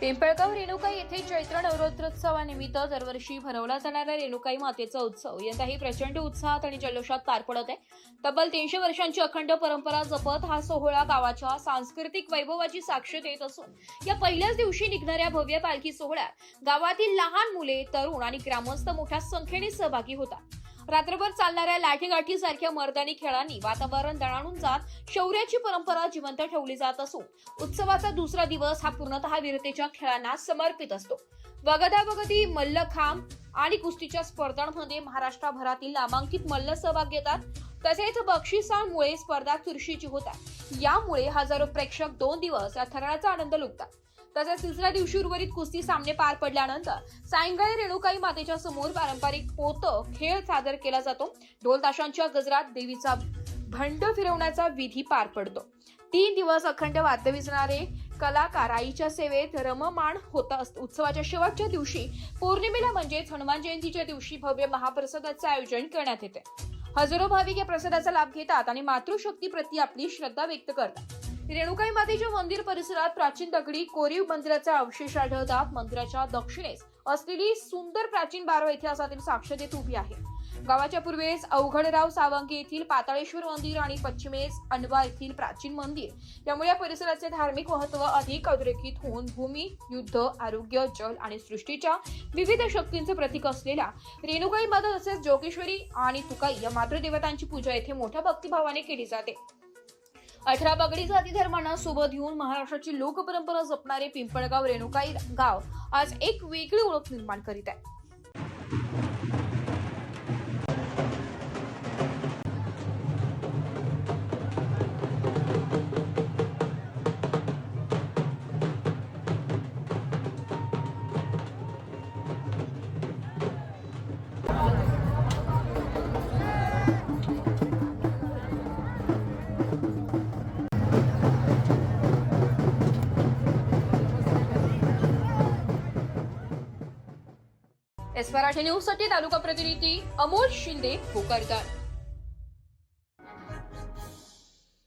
पिंपळगाव रेणुकाई येथे चैत्र नवरात्रोत्सवानिमित्त दरवर्षी भरवला जाणारा रेणुकाई मातेचा उत्सव यंदाही प्रचंड उत्साहात आणि जल्लोषात पार पडत आहे. तब्बल 300 वर्षांची अखंड परंपरा जपत हा सोहळा गावाच्या सांस्कृतिक वैभवाची साक्ष देत असून या पहिल्याच दिवशी निघणाऱ्या भव्य पालखी सोहळ्यात गावातील लहान मुले, तरुण आणि ग्रामस्थ मोठ्या संख्येने सहभागी होतात. रात्रभर चालणाऱ्या लाठीगाठी सारख्या मर्दानी खेळांनी वातावरण दणाणून जात शौर्याची परंपरा जिवंत ठेवली जात असून उत्सवाचा दुसरा दिवस हा पूर्णतः वीरतेच्या खेळांना समर्पित असतो. वगदा-वगदी, मल्लखांब आणि कुस्तीच्या स्पर्धांमध्ये महाराष्ट्रभरातील नामांकित मल्ल सहभाग घेतात. तसेच बक्षिसांमुळे स्पर्धा चुरशीची होतात. यामुळे हजारो प्रेक्षक 2 दिवस या थराचा आनंद लुटतात. तसेच तिसऱ्या दिवशी उर्वरित कुस्ती सामने पार पडल्यानंतर सायंकाळी रेणुकाई मातेच्या समोर पारंपरिक पोत खेळ सादर केला जातो. ढोल ताशांच्या गजरात देवीचा भंड फिरवण्याचा विधी पार पडतो. 3 दिवस अखंड वाद्य वाजवणारे कलाकार आईच्या सेवेत रममाण होतात. उत्सवाच्या शेवटच्या दिवशी पौर्णिमेला म्हणजेच हनुमान जयंतीच्या दिवशी भव्य महाप्रसादाचे आयोजन करण्यात येते. हजारो भाविक या प्रसादाचा लाभ घेतात आणि मातृशक्तीप्रती आपली श्रद्धा व्यक्त करतात. रेणुकाई मातेच्या मंदिर परिसरात प्राचीन दगडी कोरीव मंदिराचा अवशेष आढळतात. मंदिराच्या दक्षिणेस असलेली सुंदर प्राचीन बारव इतिहासातील साक्ष देत उभी आहे. गावाच्या पूर्वेस अवघडराव सावंगी येथील पाताळेश्वर मंदिर आणि पश्चिमेस अनवा येथील प्राचीन मंदिर. त्यामुळे या परिसराचे धार्मिक महत्त्व अधिक अधोरेखित होऊन भूमी, युद्ध, आरोग्य, जल आणि सृष्टीच्या विविध शक्तींचे प्रतीक असलेल्या रेणुकाई माता तसेच जोगेश्वरी आणि तुकाई या मातृदेवतांची पूजा येथे मोठ्या भक्तिभावाने केली जाते. 18 बगडी जाती धर्मांना सोबत घेऊन महाराष्ट्राची लोकपरंपरा जपणारे पिंपळगाव रेणुकाई गाव आज एक वेगळी ओळख निर्माण करीत आहे. एस मराठी न्यूज साठी तालुका प्रतिनिधी अमोल शिंदे, भोकरदन.